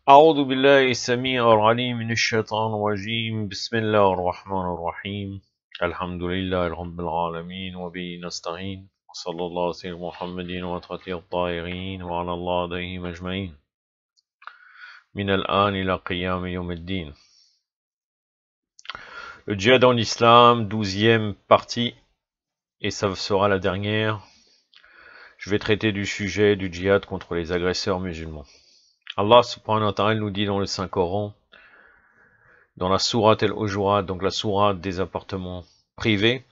أعوذ بالله السميع العليم من الشيطان الرجيم بسم الله الرحمن الرحيم الحمد لله رب العالمين وبه نستعين وصلى الله على سيدنا محمد وعلى الطاهرين وعلى الله عليهم أجمعين من الآن إلى قيام يوم الدين. Le djihad en islam, 12e partie, et ça sera la dernière. Je vais traiter du sujet du djihad contre les agresseurs musulmans. Allah subhanahu wa ta'ala nous dit dans le Saint-Coran, dans la sourate al-Hujurat, donc la sourate des appartements privés,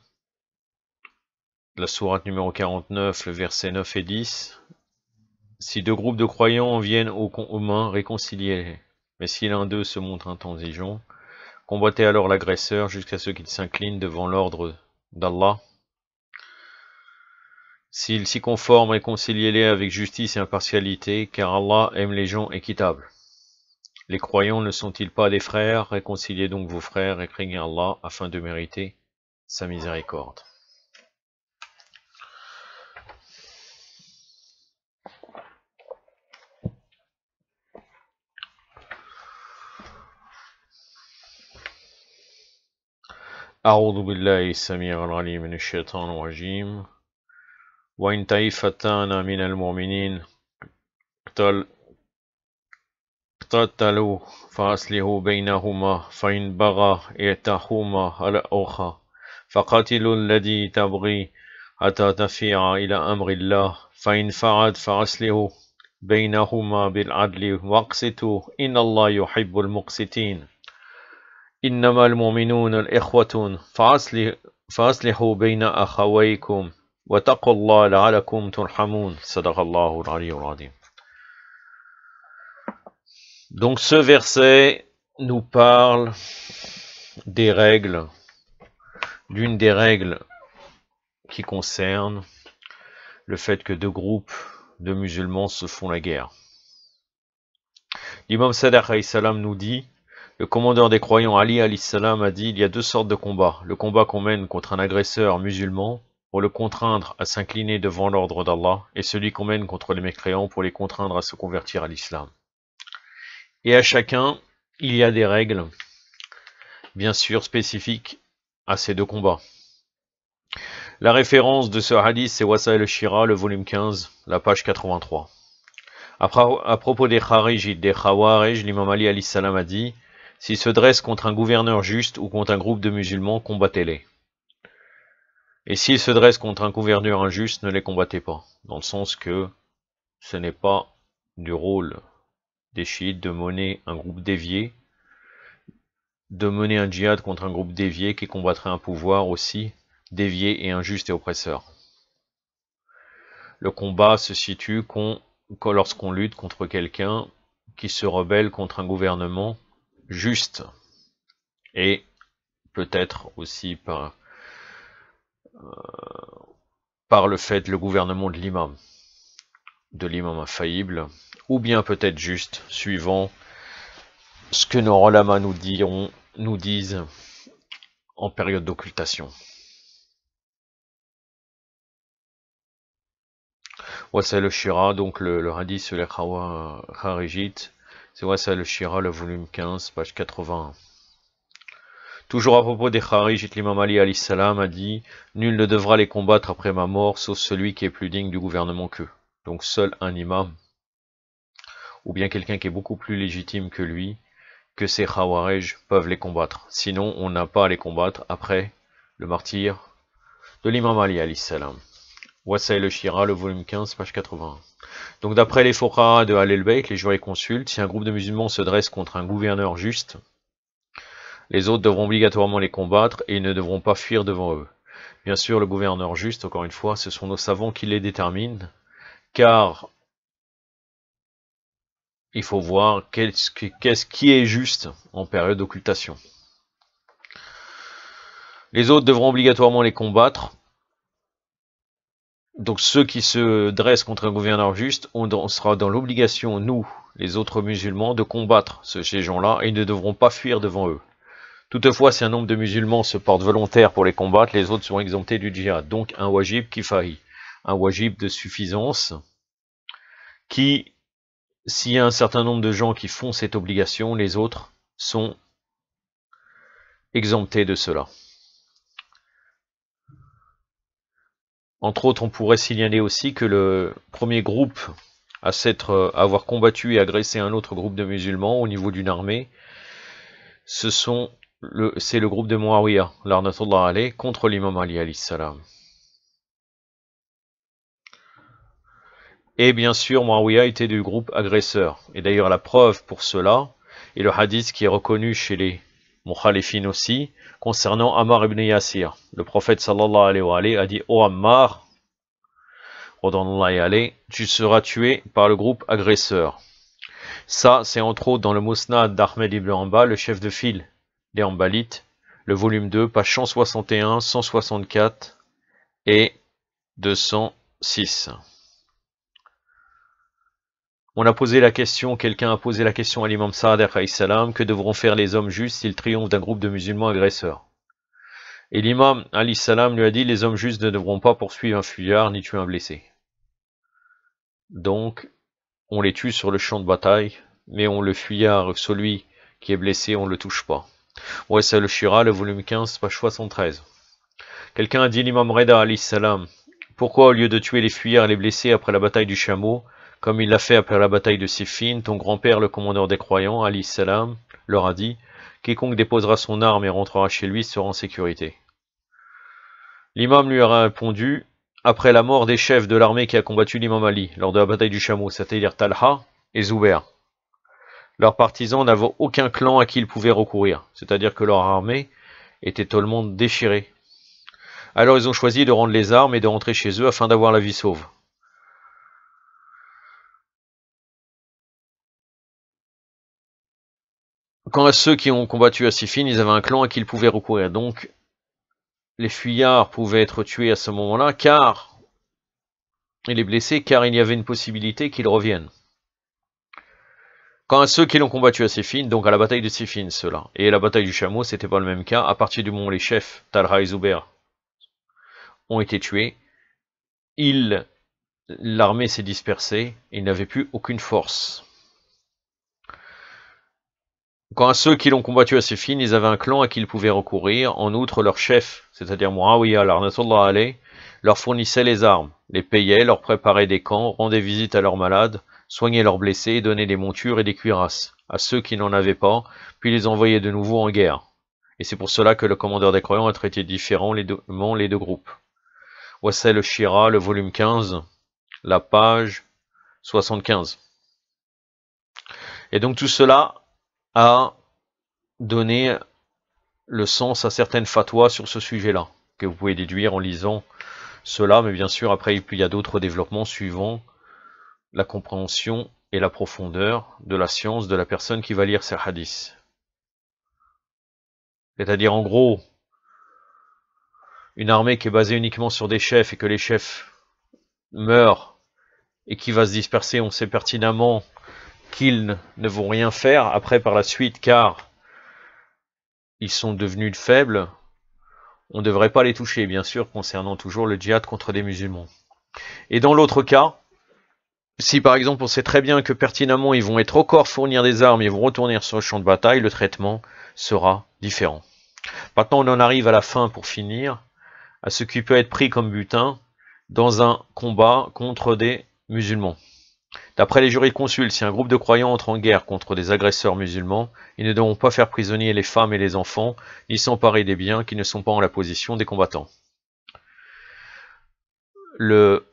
la sourate numéro 49, le verset 9 et 10, si deux groupes de croyants viennent au commun, réconciliez-les. Mais si l'un d'eux se montre intransigeant, combattez alors l'agresseur jusqu'à ce qu'il s'incline devant l'ordre d'Allah. S'il s'y conforme, réconciliez-les avec justice et impartialité, car Allah aime les gens équitables. Les croyants ne sont-ils pas des frères? Réconciliez donc vos frères et craignez Allah afin de mériter sa miséricorde. أعوذ بالله السميع العليم من الشيطان الرجيم وإن طائفتان من المؤمنين اقتتلوا فأصلحوا بينهما فإن بغى إحداهما على الأخرى فقاتلوا الذي تبغي حتى تفيء إلى أمر الله فإن فعلت فأصلحوا بينهما بالعدل واقسطوا إن الله يحب المقسطين إنما المؤمنون الإخوة فأصلحوا بين أخويكم واتقوا الله لعلكم ترحمون صدق الله العلي العظيم. Donc ce verset nous parle des règles, d'une des règles qui concerne le fait que deux groupes de musulmans se font la guerre. L'imam Sadiq alayhi salam nous dit, le commandeur des croyants Ali alayhi salam a dit, il y a deux sortes de combats. Le combat qu'on mène contre un agresseur musulman pour le contraindre à s'incliner devant l'ordre d'Allah, et celui qu'on mène contre les mécréants pour les contraindre à se convertir à l'islam. Et à chacun, il y a des règles, bien sûr, spécifiques à ces deux combats. La référence de ce hadith, c'est Wasail al-Shira, le volume 15, la page 83. À propos des Kharijites, des Khawarij, l'imam Ali alayhi salam a dit, s'ils se dressent contre un gouverneur juste ou contre un groupe de musulmans, combattez-les. Et s'ils se dressent contre un gouverneur injuste, ne les combattez pas. Dans le sens que ce n'est pas du rôle des chiites de mener un groupe dévié, de mener un djihad contre un groupe dévié qui combattrait un pouvoir aussi dévié et injuste et oppresseur. Le combat se situe lorsqu'on lutte contre quelqu'un qui se rebelle contre un gouvernement juste, et peut-être aussi par le fait le gouvernement de l'imam infaillible, ou bien peut-être juste, suivant ce que nos ulama nous disent en période d'occultation. Wasail al-Shira, donc le hadith sur les Kharijites, c'est Wasail al-Shira, le volume 15, page 81. Toujours à propos des Kharijites, l'imam Ali alayhi salam a dit, nul ne devra les combattre après ma mort, sauf celui qui est plus digne du gouvernement qu'eux. Donc seul un imam, ou bien quelqu'un qui est beaucoup plus légitime que lui, que ces Khawarij peuvent les combattre. Sinon, on n'a pas à les combattre après le martyr de l'imam Ali alayhi salam. Wasail al-Shira, le volume 15, page 81. Donc d'après les Fuqaha de Ahl al-Bayt, les jurisconsultes, si un groupe de musulmans se dresse contre un gouverneur juste, les autres devront obligatoirement les combattre et ils ne devront pas fuir devant eux. Bien sûr, le gouverneur juste, encore une fois, ce sont nos savants qui les déterminent, car il faut voir qu'est-ce qui est juste en période d'occultation. Les autres devront obligatoirement les combattre. Donc ceux qui se dressent contre un gouverneur juste, on sera dans l'obligation, nous, les autres musulmans, de combattre ces gens-là, et ils ne devront pas fuir devant eux. Toutefois, si un nombre de musulmans se portent volontaires pour les combattre, les autres seront exemptés du djihad. Donc un wajib kifahi, un wajib de suffisance, qui s'il y a un certain nombre de gens qui font cette obligation, les autres sont exemptés de cela. Entre autres, on pourrait signaler aussi que le premier groupe à avoir combattu et agressé un autre groupe de musulmans au niveau d'une armée, c'est le groupe de Muawiyah, l'arnatullah alayh, contre l'imam Ali alayhi salam. Et bien sûr, Muawiyah était du groupe agresseur. Et d'ailleurs, la preuve pour cela est le hadith qui est reconnu chez les Mukhalifin aussi, concernant Ammar ibn Yasir. Le prophète sallallahu alayhi wa alayhi a dit: "Ô Ammar, tu seras tué par le groupe agresseur." Ça, c'est entre autres dans le Musnad d'Ahmed ibn Hanbal, le chef de file des Hanbalites, le volume 2, page 161, 164 et 206. On a posé la question, quelqu'un a posé la question à l'imam Sa'd alayhi salam: que devront faire les hommes justes s'ils triomphent d'un groupe de musulmans agresseurs? Et l'imam alayhi salam lui a dit: les hommes justes ne devront pas poursuivre un fuyard ni tuer un blessé. Donc, on les tue sur le champ de bataille, mais on le fuyard, celui qui est blessé, on ne le touche pas. Ouais, c'est le Shira, le volume 15, page 73. Quelqu'un a dit l'imam Reda alayhi salam: pourquoi au lieu de tuer les fuyards et les blessés après la bataille du chameau, comme il l'a fait après la bataille de Siffin, ton grand-père, le commandeur des croyants, alayhi salam, leur a dit: quiconque déposera son arme et rentrera chez lui sera en sécurité. L'imam lui a répondu: après la mort des chefs de l'armée qui a combattu l'imam Ali lors de la bataille du chameau, c'est-à-dire Talha et Zubair, leurs partisans n'avaient aucun clan à qui ils pouvaient recourir, c'est-à-dire que leur armée était tout le monde déchirée. Alors ils ont choisi de rendre les armes et de rentrer chez eux afin d'avoir la vie sauve. Quant à ceux qui ont combattu à Siffin, ils avaient un clan à qui ils pouvaient recourir. Donc, les fuyards pouvaient être tués à ce moment-là, et les blessés, car il y avait une possibilité qu'ils reviennent. Quant à ceux qui l'ont combattu à Siffin, donc à la bataille de Siffin, ceux-là, et la bataille du chameau, c'était pas le même cas. À partir du moment où les chefs, Talha et Zubair, ont été tués, l'armée s'est dispersée, et ils n'avaient plus aucune force. Quant à ceux qui l'ont combattu à Siffin, ils avaient un clan à qui ils pouvaient recourir. En outre, leur chef, c'est-à-dire Muawiyah, l'arnatullah alayh, leur fournissait les armes, les payait, leur préparait des camps, rendait visite à leurs malades, soignait leurs blessés, donnait des montures et des cuirasses à ceux qui n'en avaient pas, puis les envoyait de nouveau en guerre. Et c'est pour cela que le commandeur des croyants a traité différemment les deux groupes. Voici le Shira, le volume 15, la page 75. Et donc tout cela a donné le sens à certaines fatwas sur ce sujet-là, que vous pouvez déduire en lisant cela, mais bien sûr après il y a d'autres développements suivant la compréhension et la profondeur de la science de la personne qui va lire ces hadiths. C'est-à-dire en gros, une armée qui est basée uniquement sur des chefs et que les chefs meurent et qui va se disperser, on sait pertinemment qu'ils ne vont rien faire après par la suite car ils sont devenus faibles. On ne devrait pas les toucher, bien sûr, concernant toujours le djihad contre des musulmans. Et dans l'autre cas, si par exemple on sait très bien que pertinemment ils vont être encore fournir des armes, ils vont retourner sur le champ de bataille, le traitement sera différent. Maintenant on en arrive à la fin pour finir, à ce qui peut être pris comme butin dans un combat contre des musulmans. D'après les jurisconsultes, si un groupe de croyants entre en guerre contre des agresseurs musulmans, ils ne devront pas faire prisonnier les femmes et les enfants, ni s'emparer des biens qui ne sont pas en la possession des combattants. Le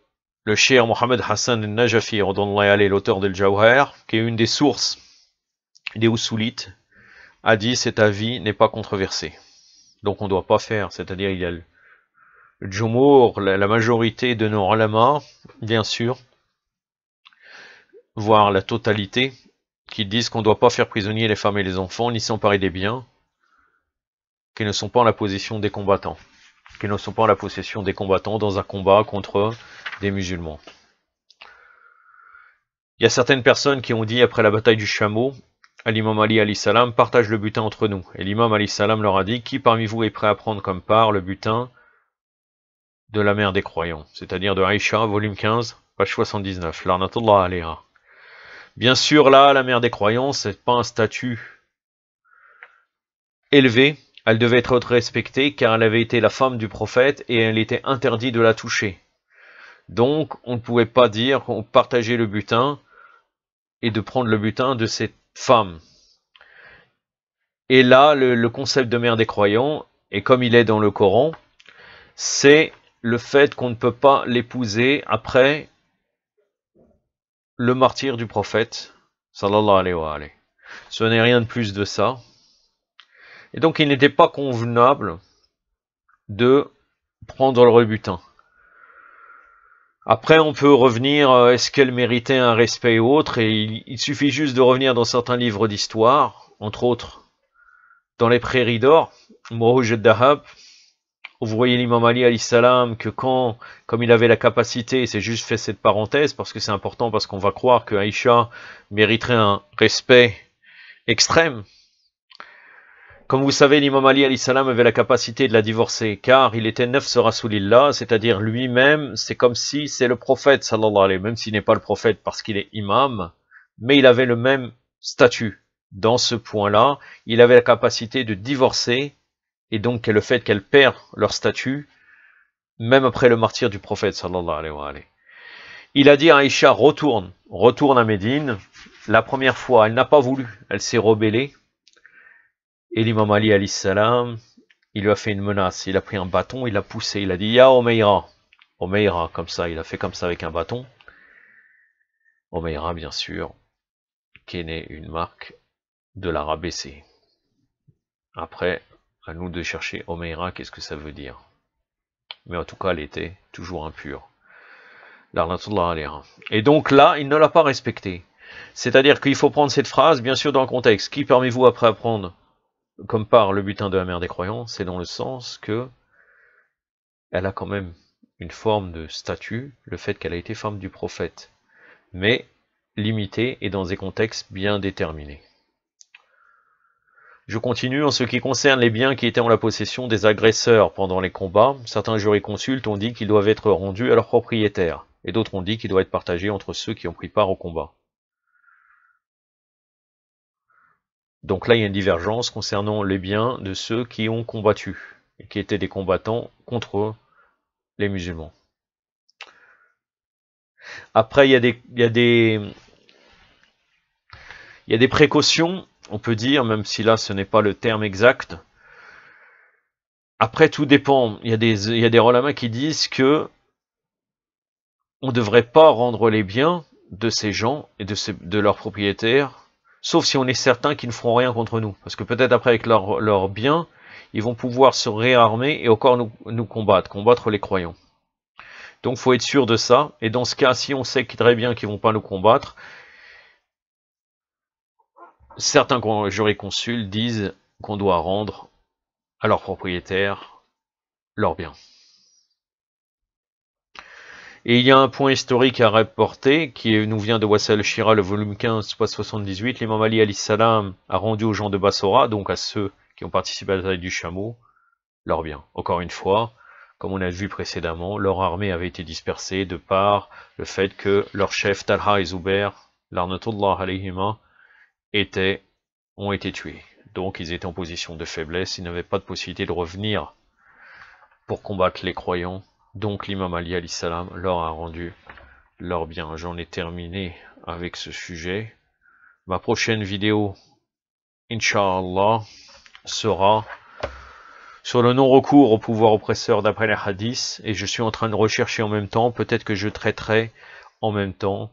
cheikh Mohammed Hassan al-Najafi, l'auteur de Jawhar, qui est une des sources des Usulites, a dit cet avis n'est pas controversé. Donc on ne doit pas faire, c'est-à-dire il y a le Jumhur, la majorité de nos ulama, bien sûr, voire la totalité, qui disent qu'on ne doit pas faire prisonnier les femmes et les enfants, ni s'emparer des biens qui ne sont pas en la possession des combattants, dans un combat contre des musulmans. Il y a certaines personnes qui ont dit après la bataille du chameau à l'imam Ali alayhi salam, partage le butin entre nous. Et l'imam alayhi salam leur a dit, qui parmi vous est prêt à prendre comme part le butin de la mère des croyants, c'est-à-dire de Aïcha, volume 15, page 79, l'arnatullah alayha. Bien sûr, là, la mère des croyants, c'est pas un statut élevé. Elle devait être respectée car elle avait été la femme du prophète et elle était interdit de la toucher. Donc, on ne pouvait pas dire qu'on partageait le butin et de prendre le butin de cette femme. Et là, le concept de mère des croyants, et comme il est dans le Coran, c'est le fait qu'on ne peut pas l'épouser après le martyre du prophète, sallallahu alayhi wa alayhi. Ce n'est rien de plus de ça. Et donc, il n'était pas convenable de prendre le butin. Après, on peut revenir, est-ce qu'elle méritait un respect ou autre, et il suffit juste de revenir dans certains livres d'histoire, entre autres, dans les Prairies d'Or, Mourouj al-Dahab, où vous voyez l'imam Ali alayhi salam, que comme il avait la capacité, c'est juste fait cette parenthèse, parce que c'est important, parce qu'on va croire que Aïcha mériterait un respect extrême. Comme vous savez, l'imam Ali alayhi salam avait la capacité de la divorcer, car il était nafs rasoulillah, c'est-à-dire lui-même, c'est comme si c'est le prophète, sallallahu alayhi, même s'il n'est pas le prophète parce qu'il est imam, mais il avait le même statut. Dans ce point-là, il avait la capacité de divorcer, et donc le fait qu'elle perd leur statut, même après le martyre du prophète, sallallahu alayhi wa alayhi. Il a dit à Aïcha, retourne à Médine. La première fois, elle n'a pas voulu, elle s'est rebellée. Et l'imam Ali alayhi salam, il lui a fait une menace, il a pris un bâton, il l'a poussé, il a dit Ya Omeira, Omeira, comme ça, il a fait comme ça avec un bâton. Omeira, bien sûr, qui est né une marque de la rabaisser. Après, à nous de chercher Omeira, qu'est-ce que ça veut dire? Mais en tout cas, elle était toujours impure. Et donc là, il ne l'a pas respectée. C'est-à-dire qu'il faut prendre cette phrase, bien sûr, dans le contexte. Qui permet-vous après apprendre comme par le butin de la mère des croyants? C'est dans le sens que elle a quand même une forme de statut, le fait qu'elle a été femme du prophète, mais limitée et dans des contextes bien déterminés. Je continue en ce qui concerne les biens qui étaient en la possession des agresseurs pendant les combats. Certains jurisconsultes ont dit qu'ils doivent être rendus à leurs propriétaires, et d'autres ont dit qu'ils doivent être partagés entre ceux qui ont pris part au combat. Donc là, il y a une divergence concernant les biens de ceux qui ont combattu, et qui étaient des combattants contre les musulmans. Après, il y a des précautions, on peut dire, même si là, ce n'est pas le terme exact. Après, tout dépend. Il y a des ulama qui disent que on ne devrait pas rendre les biens de ces gens et de leurs propriétaires, sauf si on est certain qu'ils ne feront rien contre nous. Parce que peut-être après, avec leurs biens, ils vont pouvoir se réarmer et encore nous combattre les croyants. Donc, il faut être sûr de ça. Et dans ce cas, si on sait très bien qu'ils ne vont pas nous combattre, certains jurisconsultes disent qu'on doit rendre à leurs propriétaires leurs biens. Et il y a un point historique à rapporter, qui nous vient de Wassal al-Shira, le volume 15, page 78. L'imam Ali alayhi salam a rendu aux gens de Bassora, donc à ceux qui ont participé à la bataille du chameau, leurs biens. Encore une fois, comme on a vu précédemment, leur armée avait été dispersée de par le fait que leurs chefs Talha et Zubair, l'arnatullah alayhima, ont été tués. Donc ils étaient en position de faiblesse, ils n'avaient pas de possibilité de revenir pour combattre les croyants. Donc l'imam Ali alayhi salam leur a rendu leurs biens. J'en ai terminé avec ce sujet. Ma prochaine vidéo, Inch'Allah, sera sur le non-recours au pouvoir oppresseur d'après les hadiths. Et je suis en train de rechercher en même temps, peut-être que je traiterai en même temps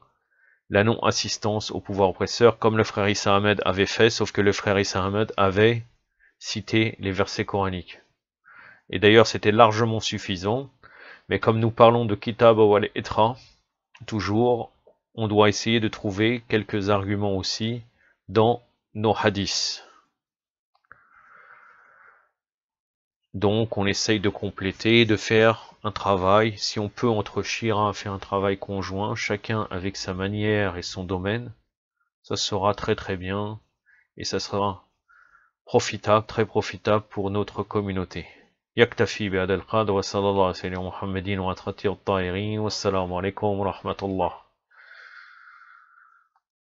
la non-assistance au pouvoir oppresseur, comme le frère Issa Ahmed avait fait, sauf que le frère Issa Ahmed avait cité les versets coraniques. Et d'ailleurs, c'était largement suffisant. Mais comme nous parlons de Kitab wal Itra, toujours, on doit essayer de trouver quelques arguments aussi dans nos hadiths. Donc, on essaye de compléter, de faire un travail. Si on peut, entre Shira, faire un travail conjoint, chacun avec sa manière et son domaine, ça sera très très bien. Et ça sera profitable, très profitable pour notre communauté. يكتفي بهذا القدر وصلى الله على سيدنا محمد وعلى آله الطاهرين والسلام عليكم ورحمة الله